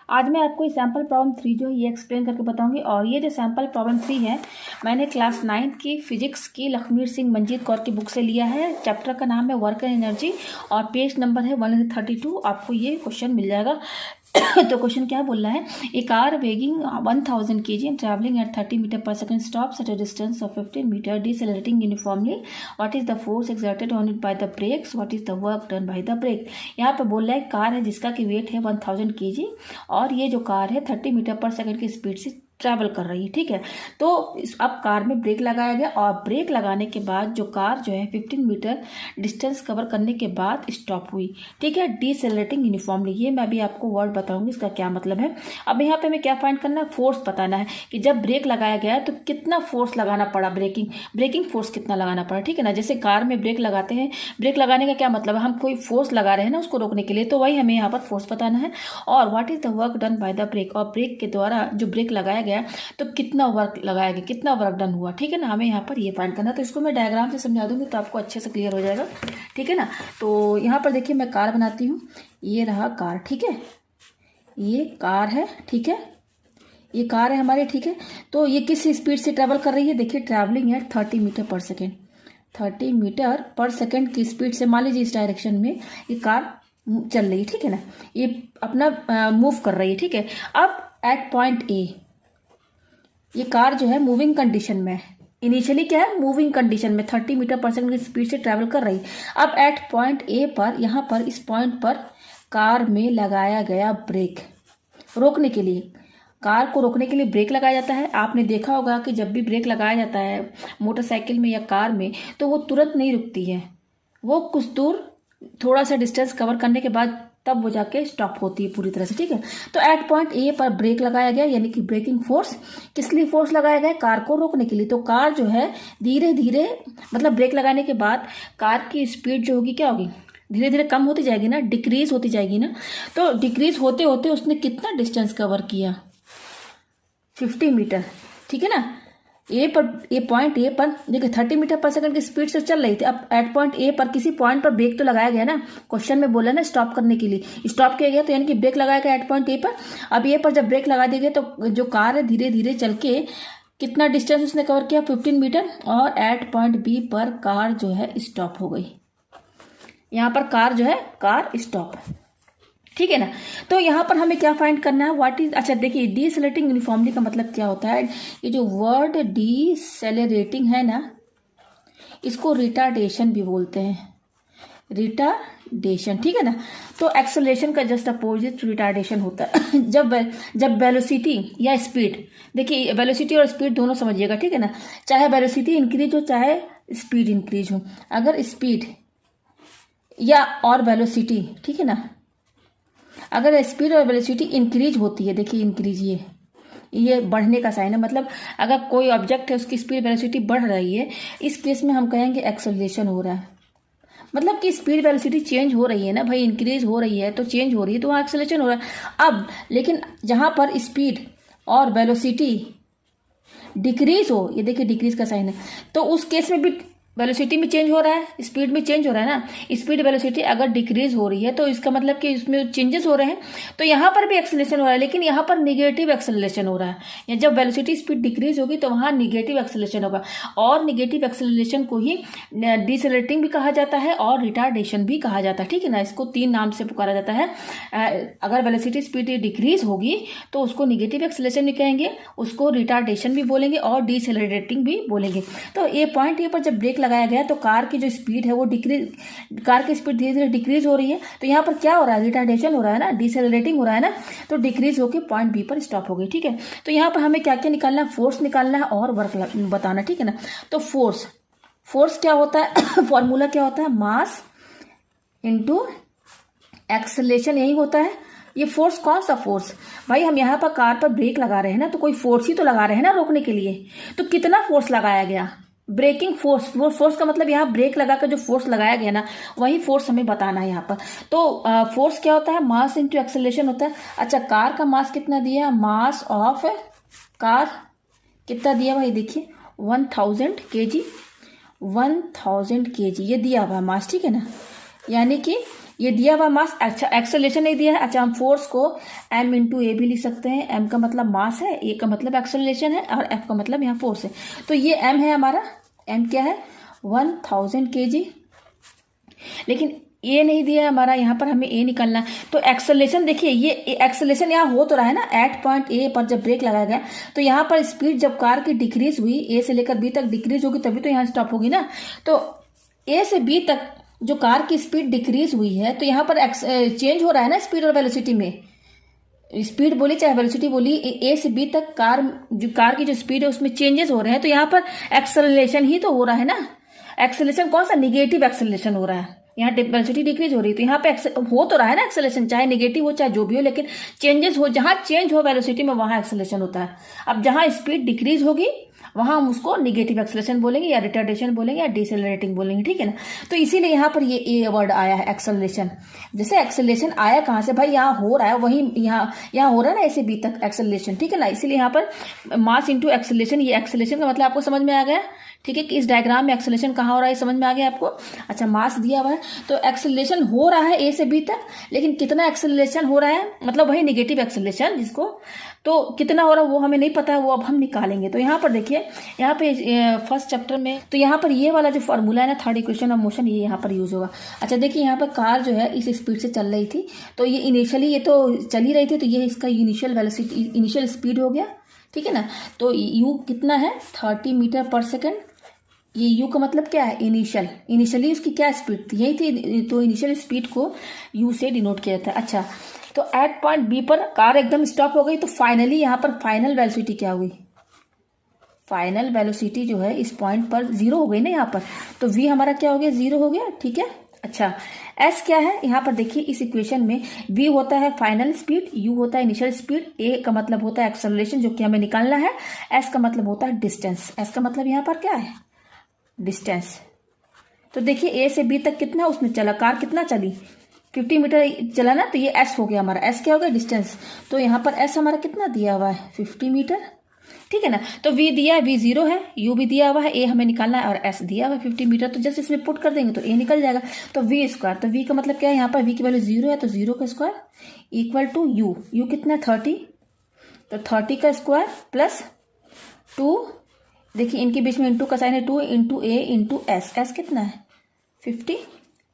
आज मैं आपको सैम्पल प्रॉब्लम 3 जो है ये एक्सप्लेन करके बताऊंगी। और ये जो सैम्पल प्रॉब्लम 3 है मैंने क्लास 9 की फिजिक्स की लखमीर सिंह मंजीत कौर की बुक से लिया है। चैप्टर का नाम है वर्क एंड एनर्जी और पेज नंबर है 132। आपको ये क्वेश्चन मिल जाएगा। तो क्वेश्चन क्या बोल रहा है, a car weighing 1000 kg and travelling at 30 metre per second stops at a distance of 15 metre decelerating uniformly. What is the force exerted on it by the brakes, what is the work done by the brake. यहाँ पे बोल रहा है car है जिसका कि wait है 1000 kg और ये जो कार है 30 मीटर पर सेकंड की स्पीड से ट्रैवल कर रही है। ठीक है, तो अब कार में ब्रेक लगाया गया और ब्रेक लगाने के बाद जो कार जो है 15 मीटर डिस्टेंस कवर करने के बाद स्टॉप हुई। ठीक है, डिसेलरेटिंग यूनिफॉर्मली। ये मैं भी आपको वर्ड बताऊंगी इसका क्या मतलब है। अब यहाँ पे हमें क्या फाइंड करना है, फोर्स बताना है कि जब ब्रेक लगाया गया तो कितना फोर्स लगाना पड़ा, ब्रेकिंग फोर्स कितना लगाना पड़ा। ठीक है ना, जैसे कार में ब्रेक लगाते हैं, ब्रेक लगाने का क्या मतलब है, हम कोई फोर्स लगा रहे हैं ना उसको रोकने के लिए, तो वही हमें यहाँ पर फोर्स बताना है। और what is the work done by the brake, और ब्रेक के द्वारा जो ब्रेक लगाया गया तो कितना वर्क लगाया गया, कितना वर्क डन हुआ। ठीक है ना, हमें यहाँ पर ये फाइंड करना। तो इसको मैं डायग्राम से समझा दूंगी तो आपको अच्छे से क्लियर हो जाएगा। ठीक है ना, तो यहाँ पर देखिए मैं कार बनाती हूँ। ये रहा कार, ठीक है, ये कार है, ठीक है, ये कार है हमारी। ठीक है, तो ये किस स्पीड से ट्रैवल कर रही है, देखिए ट्रैवलिंग है 30 मीटर पर सेकेंड। 30 मीटर पर सेकेंड की स्पीड से मान लीजिए इस डायरेक्शन में ये कार चल रही है। ठीक है ना, ये अपना मूव कर रही है। ठीक है, अब एट पॉइंट ए ये कार जो है मूविंग कंडीशन में, इनिशियली क्या है, मूविंग कंडीशन में 30 मीटर पर सेकंड की स्पीड से ट्रैवल कर रही। अब एट पॉइंट ए पर, यहाँ पर इस पॉइंट पर कार में लगाया गया ब्रेक रोकने के लिए। कार को रोकने के लिए ब्रेक लगाया जाता है। आपने देखा होगा कि जब भी ब्रेक लगाया जाता है मोटरसाइकिल में या कार में तो वो तुरंत नहीं रुकती है, वो कुछ दूर थोड़ा सा डिस्टेंस कवर करने के बाद तब वो जाके स्टॉप होती है पूरी तरह से। ठीक है, तो एट पॉइंट ए पर ब्रेक लगाया गया, यानी कि ब्रेकिंग फोर्स। किस लिए फोर्स लगाया गया, कार को रोकने के लिए। तो कार जो है धीरे धीरे, मतलब ब्रेक लगाने के बाद कार की स्पीड जो होगी क्या होगी, धीरे धीरे कम होती जाएगी ना, डिक्रीज होती जाएगी ना। तो डिक्रीज होते होते उसने कितना डिस्टेंस कवर किया, 50 मीटर। ठीक है ना, ए पर, ए पॉइंट ए पर देखिए 30 मीटर पर सेकंड की स्पीड से चल रही थी। अब एट पॉइंट ए पर किसी पॉइंट पर ब्रेक तो लगाया गया ना, क्वेश्चन में बोला ना स्टॉप करने के लिए, स्टॉप किया गया, तो यानी कि ब्रेक लगाया गया एट पॉइंट ए पर। अब ए पर जब ब्रेक लगा दिए गए तो जो कार है धीरे धीरे चल के कितना डिस्टेंस उसने कवर किया, 15 मीटर। और एट पॉइंट बी पर कार जो है स्टॉप हो गई। यहाँ पर कार जो है, कार स्टॉप। ठीक है ना, तो यहाँ पर हमें क्या फाइंड करना है, व्हाट इज, अच्छा देखिए डीसेलरेटिंग यूनिफॉर्मली का मतलब क्या होता है। ये जो वर्ड डीसेलरेटिंग है ना, इसको रिटार्डेशन भी बोलते हैं, रिटार्डेशन। ठीक है ना, तो एक्सेलरेशन का जस्ट अपोजिट रिटार्डेशन होता है। जब वेलोसिटी या स्पीड, देखिए वेलोसिटी और स्पीड दोनों समझिएगा। ठीक है ना, चाहे वेलोसिटी इंक्रीज हो चाहे स्पीड इंक्रीज हो, अगर स्पीड या और वेलोसिटी, ठीक है ना, अगर स्पीड और वेलोसिटी इंक्रीज होती है, देखिए इंक्रीज, ये बढ़ने का साइन है, मतलब अगर कोई ऑब्जेक्ट है उसकी स्पीड वेलोसिटी बढ़ रही है, इस केस में हम कहेंगे एक्सेलरेशन हो रहा है। मतलब कि स्पीड वेलोसिटी चेंज हो रही है ना भाई, इंक्रीज हो रही है तो चेंज हो रही है, तो वहाँ एक्सेलरेशन हो रहा है। अब लेकिन जहाँ पर स्पीड और वेलोसिटी डिक्रीज हो, ये देखिए डिक्रीज का साइन है, तो उस केस में भी वेलोसिटी में चेंज हो रहा है, स्पीड में चेंज हो रहा है ना। स्पीड वेलोसिटी अगर डिक्रीज हो रही है तो इसका मतलब कि इसमें चेंजेस हो रहे हैं, तो यहाँ पर भी एक्सेलरेशन हो रहा है, लेकिन यहाँ पर निगेटिव एक्सेलरेशन हो रहा है। या जब वेलोसिटी स्पीड डिक्रीज होगी तो वहाँ निगेटिव एक्सेलरेशन होगा, और निगेटिव एक्सेलरेशन को ही डिसेलरेटिंग भी कहा जाता है और रिटार्डेशन भी कहा जाता है। ठीक है ना, इसको 3 नाम से पुकारा जाता है। अगर वेलोसिटी स्पीड डिक्रीज होगी तो उसको निगेटिव एक्सेलरेशन भी कहेंगे, उसको रिटार्डेशन भी बोलेंगे और डिसेलरेटिंग भी बोलेंगे। तो ये पॉइंट ए पर जब ब्रेक लगाया गया तो कार की जो स्पीड है वो डिक्रीज, कार की स्पीड धीरे धीरे डिक्रीज हो रही है, तो यहाँ पर क्या हो रहा है, रिटार्डेशन हो रहा है ना, डिसेलरेटिंग हो रहा है ना, तो डिक्रीज होकर पॉइंट बी पर स्टॉप हो गई। ठीक है, तो यहाँ पर हमें क्या क्या निकालना है, फोर्स निकालना है और वर्क बताना। ठीक है ना, तो फोर्स क्या होता है, फॉर्मूला क्या होता है, मास इनटू एक्सेलरेशन, यही होता है। ये फोर्स कौन सा फोर्स, भाई हम यहाँ पर कार पर ब्रेक लगा रहे हैं ना, तो कोई फोर्स ही तो लगा रहे हैं ना रोकने के लिए, तो कितना फोर्स लगाया गया, ब्रेकिंग फोर्स। फोर्स का मतलब यहाँ ब्रेक लगा कर जो फोर्स लगाया गया ना, वही फोर्स हमें बताना है यहाँ पर। तो फोर्स क्या होता है, मास इनटू एक्सेलरेशन होता है। अच्छा कार का मास कितना दिया, मास ऑफ कार कितना दिया भाई, देखिए 1000 kg, 1000 kg ये दिया हुआ मास। ठीक है ना, यानी कि ये दिया हुआ मास, अच्छा एक्सेलरेशन नहीं दिया है। अच्छा हम फोर्स को m इंटू ए भी लिख सकते हैं। m का मतलब मास है, a का मतलब एक्सेलरेशन है और f का मतलब यहाँ फोर्स है। तो ये m है हमारा, m क्या है 1000 kg। लेकिन ए नहीं दिया है हमारा, यहाँ पर हमें ए निकालना है। तो एक्सेलरेशन देखिए, ये एक्सेलरेशन यहाँ हो तो रहा है ना, एट पॉइंट ए पर जब ब्रेक लगाया गया तो यहाँ पर स्पीड जब कार की डिक्रीज हुई, ए से लेकर बी तक डिक्रीज होगी तभी तो यहाँ स्टॉप होगी ना। तो ए से बी तक जो कार की स्पीड डिक्रीज हुई है तो यहाँ पर चेंज हो रहा है ना स्पीड और वेलोसिटी में। स्पीड बोली चाहे वेलोसिटी बोली, ए से बी तक कार की जो स्पीड है उसमें चेंजेस हो रहे हैं। तो यहाँ पर एक्सेलरेशन ही तो हो रहा है ना। एक्सेलरेशन कौन सा, निगेटिव एक्सेलरेशन हो रहा है। यहाँ वेलोसिटी डिक्रीज हो रही है तो यहाँ पे हो तो रहा है ना एक्सेलरेशन, चाहे नेगेटिव हो चाहे जो भी हो, लेकिन चेंजेस हो, जहां चेंज हो वेलोसिटी में वहां एक्सेलरेशन होता है। अब जहां स्पीड डिक्रीज होगी वहां हम उसको निगेटिव एक्सेलरेशन बोलेंगे या रिटार्डेशन बोलेंगे या डिसेलरेटिंग बोलेंगे, ठीक है ना। तो इसीलिए यहाँ पर ये ए वर्ड आया है एक्सेलरेशन। जैसे एक्सेलरेशन आया कहाँ से भाई, यहाँ हो रहा है, वही यहाँ हो रहा है ना ऐसे बी तक एक्सेलरेशन, ठीक है ना। इसीलिए यहाँ पर मास इंटू एक्सेलरेशन, ये एक्सेलरेशन का मतलब आपको समझ में आ गया, ठीक है कि इस डायग्राम में एक्सेलरेशन कहाँ हो रहा है समझ में आ गया आपको। अच्छा मास दिया हुआ है तो एक्सेलरेशन हो रहा है ए से बी तक, लेकिन कितना एक्सेलरेशन हो रहा है, मतलब वही निगेटिव एक्सेलरेशन जिसको, तो कितना हो रहा है वो हमें नहीं पता है, वो अब हम निकालेंगे। तो यहाँ पर देखिए, यहाँ पे फर्स्ट चैप्टर में तो यहाँ पर ये वाला जो फॉर्मूला है ना, थर्ड इक्वेशन ऑफ मोशन, ये यहाँ पर यूज होगा। अच्छा देखिए यहाँ पर कार जो है इस स्पीड से चल रही थी, तो ये इनिशियली ये तो चल ही रही थी, तो ये इसका इनिशियल वेलोसिटी, इनिशियल स्पीड हो गया, ठीक है ना। तो यू कितना है 30 मीटर पर सेकेंड। ये यू का मतलब क्या है, इनिशियली उसकी क्या स्पीड थी, यही थी, तो इनिशियल स्पीड को यू से डिनोट किया जाता है। अच्छा तो एट पॉइंट बी पर कार एकदम स्टॉप हो गई, तो फाइनली यहाँ पर फाइनल वेलोसिटी क्या हुई, फाइनल वेलोसिटी जो है इस पॉइंट पर 0 हो गई ना यहाँ पर, तो v हमारा क्या हो गया 0 हो गया, ठीक है। अच्छा s क्या है, यहाँ पर देखिए इस इक्वेशन में v होता है फाइनल स्पीड, u होता है इनिशियल स्पीड, a का मतलब होता है एक्सेलरेशन जो कि हमें निकालना है, s का मतलब होता है डिस्टेंस। s का मतलब यहाँ पर क्या है, डिस्टेंस। तो देखिए a से b तक कितना उसमें चला, कार कितना चली 50 मीटर चला ना, तो ये s हो गया हमारा, s क्या हो गया डिस्टेंस। तो यहाँ पर s हमारा कितना दिया हुआ है 50 मीटर, ठीक है ना। तो v दिया है, v 0 है, u भी दिया हुआ है, a हमें निकालना है और s दिया हुआ है 50 मीटर, तो जस्ट इसमें पुट कर देंगे तो a निकल जाएगा। तो v स्क्वायर, तो v का मतलब क्या है, यहाँ पर v की वैल्यू 0 है तो 0 का स्क्वायर इक्वल टू u कितना है 30, तो 30 का स्क्वायर प्लस 2, देखिए इनके बीच में इंटू का साइन है, 2 इंटू a इंटू s कितना है 50,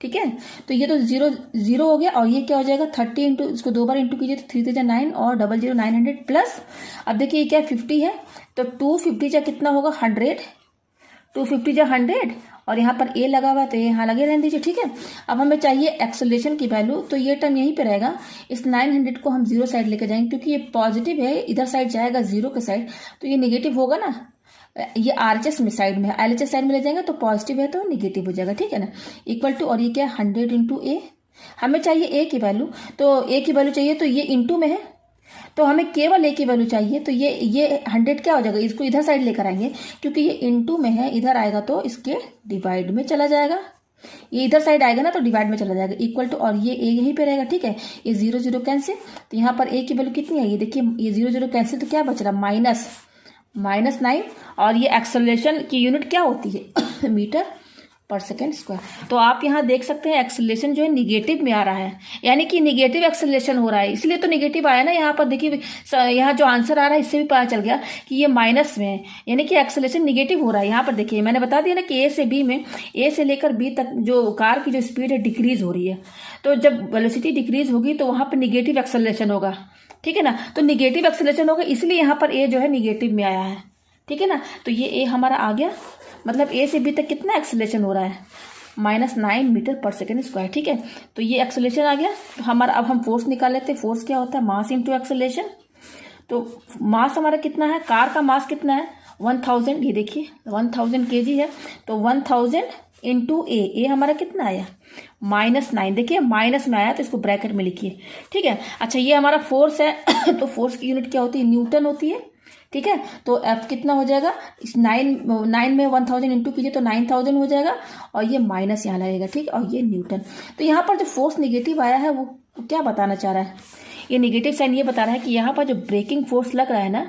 ठीक है। तो ये तो 0 हो गया और ये क्या हो जाएगा 30 इंटू, इसको 2 बार इंटू कीजिए तो 3 3 9 और 00 900 प्लस, अब देखिए ये क्या 50 है तो 250 जा कितना होगा 100, 250 जा 100 और यहाँ पर a लगा हुआ तो ये यहाँ लगे रहने दीजिए, ठीक है। अब हमें चाहिए एक्सेलरेशन की वैल्यू, तो ये टर्म यहीं पे रहेगा, इस 900 को हम 0 साइड लेकर जाएंगे क्योंकि ये पॉजिटिव है, इधर साइड जाएगा 0 के साइड, तो ये नेगेटिव होगा ना, ये आरएचएस में साइड में है, एलएचएस साइड में ले जाएंगे तो पॉजिटिव है तो नेगेटिव हो जाएगा, ठीक है ना। इक्वल टू, और ये क्या है 100 इंटू ए, हमें चाहिए ए की वैल्यू, तो ए की वैल्यू चाहिए तो ये इंटू में है तो हमें केवल ए की वैल्यू चाहिए, तो ये 100 क्या हो जाएगा, इसको इधर साइड लेकर आएंगे क्योंकि ये इंटू में है, इधर आएगा तो इसके डिवाइड में चला जाएगा, ये इधर साइड आएगा ना तो डिवाइड में चला जाएगा, इक्वल टू, और ये ए यहीं पे रहेगा, ठीक है। ये 0 0 कैंसिल, तो यहाँ पर ए की वैल्यू कितनी है, ये देखिए ये 0 0 कैंसिल, तो क्या बच रहा -9, और ये एक्सेलरेशन की यूनिट क्या होती है मीटर पर सेकेंड स्क्वायर। तो आप यहाँ देख सकते हैं एक्सेलरेशन जो है निगेटिव में आ रहा है, यानी कि निगेटिव एक्सेलरेशन हो रहा है, इसलिए तो निगेटिव आया ना। यहाँ पर देखिए यहाँ जो आंसर आ रहा है इससे भी पता चल गया कि ये माइनस में है, यानी कि एक्सेलरेशन निगेटिव हो रहा है। यहाँ पर देखिए मैंने बता दिया ना कि ए से बी में, ए से लेकर बी तक जो कार की जो स्पीड है डिक्रीज हो रही है, तो जब वेलोसिटी डिक्रीज होगी तो वहाँ पर निगेटिव एक्सेलरेशन होगा, ठीक है ना। तो निगेटिव एक्सेलरेशन होगा, इसलिए यहाँ पर ए जो है निगेटिव में आया है, ठीक है ना। तो ये ए हमारा आ गया, मतलब ए से बी तक कितना एक्सेलरेशन हो रहा है -9 मीटर पर सेकेंड स्क्वायर, ठीक है। तो ये एक्सेलरेशन आ गया, तो हमारा अब हम फोर्स निकाल लेते हैं। फोर्स क्या होता है, मास इंटू एक्सेलरेशन। तो मास हमारा कितना है, कार का मास कितना है 1000, ये देखिए 1000 kg है, तो 1000 इंटू ए हमारा कितना आया -9, देखिए माइनस में आया तो इसको ब्रैकेट में लिखिए, ठीक है। अच्छा ये हमारा फोर्स है तो फोर्स की यूनिट क्या होती है, न्यूटन होती है, ठीक है। तो F कितना हो जाएगा, इस 9 में 1000 इंटू कीजिए तो 9000 हो जाएगा, और ये माइनस यहाँ लगेगा, ठीक, और ये न्यूटन। तो यहाँ पर जो फोर्स निगेटिव आया है वो क्या बताना चाह रहा है, ये नेगेटिव साइन ये बता रहा है कि यहाँ पर जो ब्रेकिंग फोर्स लग रहा है ना,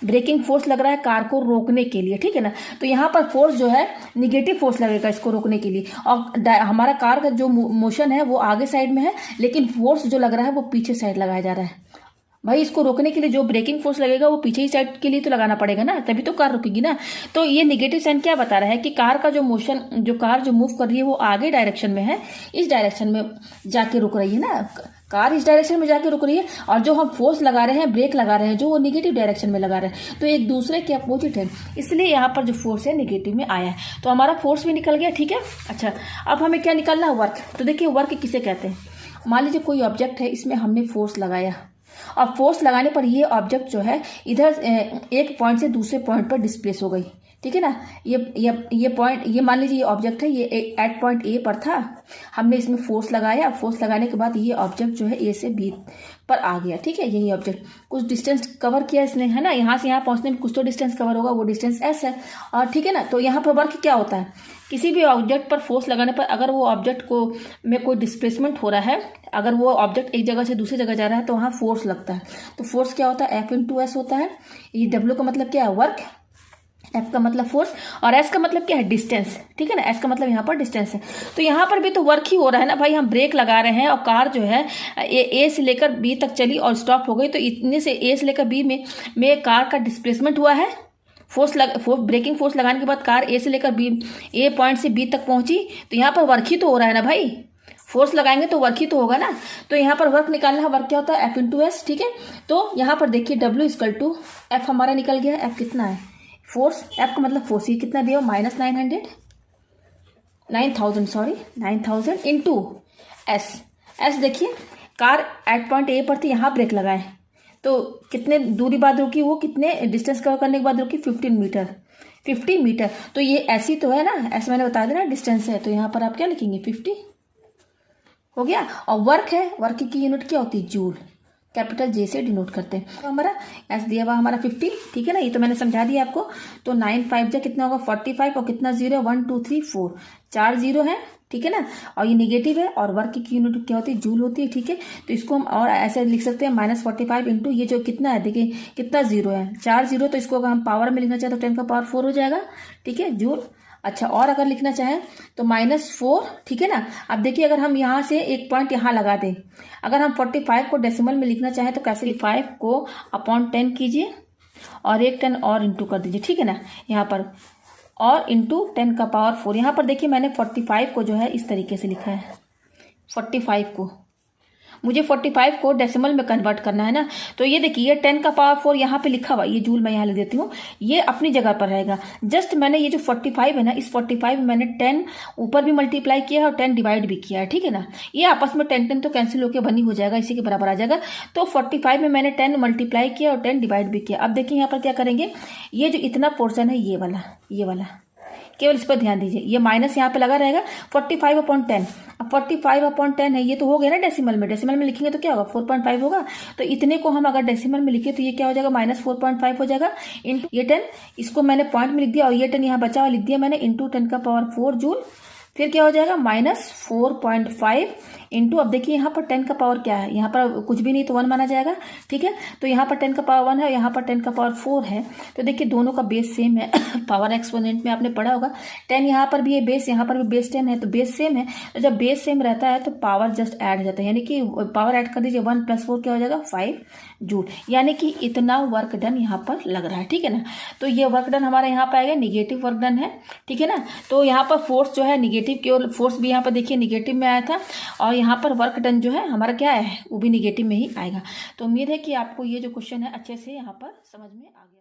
ब्रेकिंग फोर्स लग रहा है कार को रोकने के लिए, ठीक है ना। तो यहाँ पर फोर्स जो है निगेटिव फोर्स लगेगा इसको रोकने के लिए, और हमारा कार का जो मोशन है वो आगे साइड में है, लेकिन फोर्स जो लग रहा है वो पीछे साइड लगाया जा रहा है। भाई इसको रोकने के लिए जो ब्रेकिंग फोर्स लगेगा वो पीछे ही साइड के लिए तो लगाना पड़ेगा ना, तभी तो कार रुकेगी ना। तो ये नेगेटिव साइन क्या बता रहा है कि कार का जो मोशन, जो कार जो मूव कर रही है वो आगे डायरेक्शन में है, इस डायरेक्शन में जाके रुक रही है ना, कार इस डायरेक्शन में जाके रुक रही है, और जो हम फोर्स लगा रहे हैं, ब्रेक लगा रहे हैं, जो वो निगेटिव डायरेक्शन में लगा रहे हैं, तो एक दूसरे के अपोजिट है, इसलिए यहाँ पर जो फोर्स है निगेटिव में आया है। तो हमारा फोर्स भी निकल गया, ठीक है। अच्छा, अब हमें क्या निकालना है, वर्क। तो देखिए वर्क किसे कहते हैं। मान लीजिए कोई ऑब्जेक्ट है, इसमें हमने फोर्स लगाया, और फोर्स लगाने पर ये ऑब्जेक्ट जो है इधर एक पॉइंट से दूसरे पॉइंट पर डिस्प्लेस हो गई, ठीक है ना। ये पॉइंट, ये मान लीजिए ये ऑब्जेक्ट है, ये एट पॉइंट ए पर था, हमने इसमें फोर्स लगाया, फोर्स लगाने के बाद ये ऑब्जेक्ट जो है ए से बी पर आ गया, ठीक है। यही ऑब्जेक्ट कुछ डिस्टेंस कवर किया इसने, है ना, यहाँ से यहाँ पहुँचने में कुछ तो डिस्टेंस कवर होगा, वो डिस्टेंस एस है, और ठीक है ना। तो यहाँ पर वर्क क्या होता है, किसी भी ऑब्जेक्ट पर फोर्स लगाने पर अगर वो ऑब्जेक्ट को में कोई डिस्प्लेसमेंट हो रहा है, अगर वो ऑब्जेक्ट एक जगह से दूसरी जगह जा रहा है, तो वहाँ फोर्स लगता है। तो फोर्स क्या होता है, एफ इंटू एस होता है। ये डब्ल्यू का मतलब क्या है, वर्क, एफ का मतलब फोर्स, और एस का मतलब क्या है, डिस्टेंस, ठीक है ना। एस का मतलब यहाँ पर डिस्टेंस है। तो यहाँ पर भी तो वर्क ही हो रहा है ना भाई, हम ब्रेक लगा रहे हैं और कार जो है ए से लेकर बी तक चली और स्टॉप हो गई, तो इतने से ए से लेकर बी में कार का डिस्प्लेसमेंट हुआ है। ब्रेकिंग फोर्स लगाने के बाद कार ए से लेकर बी, ए पॉइंट से बी तक पहुंची, तो यहाँ पर वर्क ही तो हो रहा है ना भाई, फोर्स लगाएंगे तो वर्क ही तो होगा ना। तो यहाँ पर वर्क निकालना है, वर्क क्या होता है, एफ इंटू एस, ठीक है। तो यहाँ पर देखिए डब्ल्यू इक्वल टू एफ हमारा निकल गया, एफ कितना है, फोर्स, एफ का मतलब फोर्स, ये कितना दिया, माइनस 9000 इंटू एस। एस देखिए कार एट पॉइंट ए पर थी, यहाँ ब्रेक लगाए, तो कितने दूरी बाद रुकी, वो कितने डिस्टेंस कवर करने के बाद रुकी, 15 मीटर। तो ये ऐसी तो है ना, ऐसे मैंने बता दिया ना डिस्टेंस है, तो यहाँ पर आप क्या लिखेंगे, 50 हो गया। और वर्क है, वर्क की यूनिट क्या होती है, जूल, कैपिटल जे से डिनोट करते हैं। तो हमारा एस दिया हुआ हमारा 50, ठीक है ना, ये तो मैंने समझा दिया आपको। तो 9 5 जा कितना होगा, 45, और कितना जीरो, 1 2 3 4, 4 जीरो है, ठीक है ना। और ये निगेटिव है, और वर्क की यूनिट क्या होती है, जूल होती है, ठीक है। तो इसको हम और ऐसे लिख सकते हैं, -45 इंटू ये जो कितना है, देखिए कितना जीरो है, 4 जीरो, तो इसको अगर हम पावर में लिखना चाहें तो 10 का पावर 4 हो जाएगा, ठीक है, जूल। अच्छा, और अगर लिखना चाहें तो -4, ठीक है ना। अब देखिए अगर हम यहाँ से एक पॉइंट यहाँ लगा दें, अगर हम 45 को डेसिमल में लिखना चाहें तो कैसे, 5 को अपॉन 10 कीजिए और एक 10 और इंटू कर दीजिए, ठीक है ना, यहाँ पर, और इंटू 10 का पावर 4। यहाँ पर देखिए मैंने 45 को जो है इस तरीके से लिखा है, 45 को, मुझे 45 को डेसिमल में कन्वर्ट करना है ना। तो ये देखिए ये 10 का पावर 4 यहाँ पे लिखा हुआ, ये जूल मैं यहाँ लिख देती हूँ, ये अपनी जगह पर रहेगा। जस्ट मैंने ये जो 45 है ना, इस 45 में मैंने 10 ऊपर भी मल्टीप्लाई किया है और 10 डिवाइड भी किया है, ठीक है ना। ये आपस में 10 तो कैंसिल होकर बनी हो जाएगा, इसी के बराबर आ जाएगा। तो 45 में मैंने 10 मल्टीप्लाई किया और 10 डिवाइड भी किया। अब देखिए यहाँ पर क्या करेंगे, ये जो इतना पोर्सन है, ये वाला केवल इस पर ध्यान दीजिए, ये माइनस यहाँ पे लगा रहेगा, 45/10। अब 45/10 है, ये तो हो गया ना डेसिमल में लिखेंगे तो क्या होगा, 4.5 होगा। तो इतने को हम अगर डेसिमल में लिखे तो ये क्या हो जाएगा, -4.5 हो जाएगा, इंटू ये 10, इसको मैंने पॉइंट में लिख दिया, और ये 10 यहाँ बचा हुआ लिख दिया मैंने, इंटू 10 का पावर 4 जूल। फिर क्या हो जाएगा, -4.5 इंटू, अब देखिए यहाँ पर 10 का पावर क्या है, यहाँ पर कुछ भी नहीं तो 1 माना जाएगा, ठीक है। तो यहाँ पर 10 का पावर 1 है, यहाँ पर 10 का पावर 4 है। तो देखिए दोनों का बेस सेम है पावर एक्सपोनेंट में आपने पढ़ा होगा, 10 यहाँ पर भी है बेस, यहाँ पर भी बेस 10 है, तो बेस सेम है। तो जब बेस सेम रहता है तो पावर जस्ट ऐड हो जाता है, यानी कि पावर ऐड कर दीजिए, 1 + 4 क्या हो जाएगा, 5 जूल, यानी कि इतना वर्क डन यहाँ पर लग रहा है, ठीक है ना। तो ये वर्क डन हमारा यहाँ पर आएगा, निगेटिव वर्क डन है, ठीक है ना। तो यहाँ पर फोर्स जो है निगेटिव की ओर, फोर्स भी यहाँ पर देखिए निगेटिव में आया था, और यहाँ पर वर्क डन जो है हमारा क्या है, वो भी निगेटिव में ही आएगा। तो उम्मीद है कि आपको ये जो क्वेश्चन है अच्छे से यहाँ पर समझ में आ गया।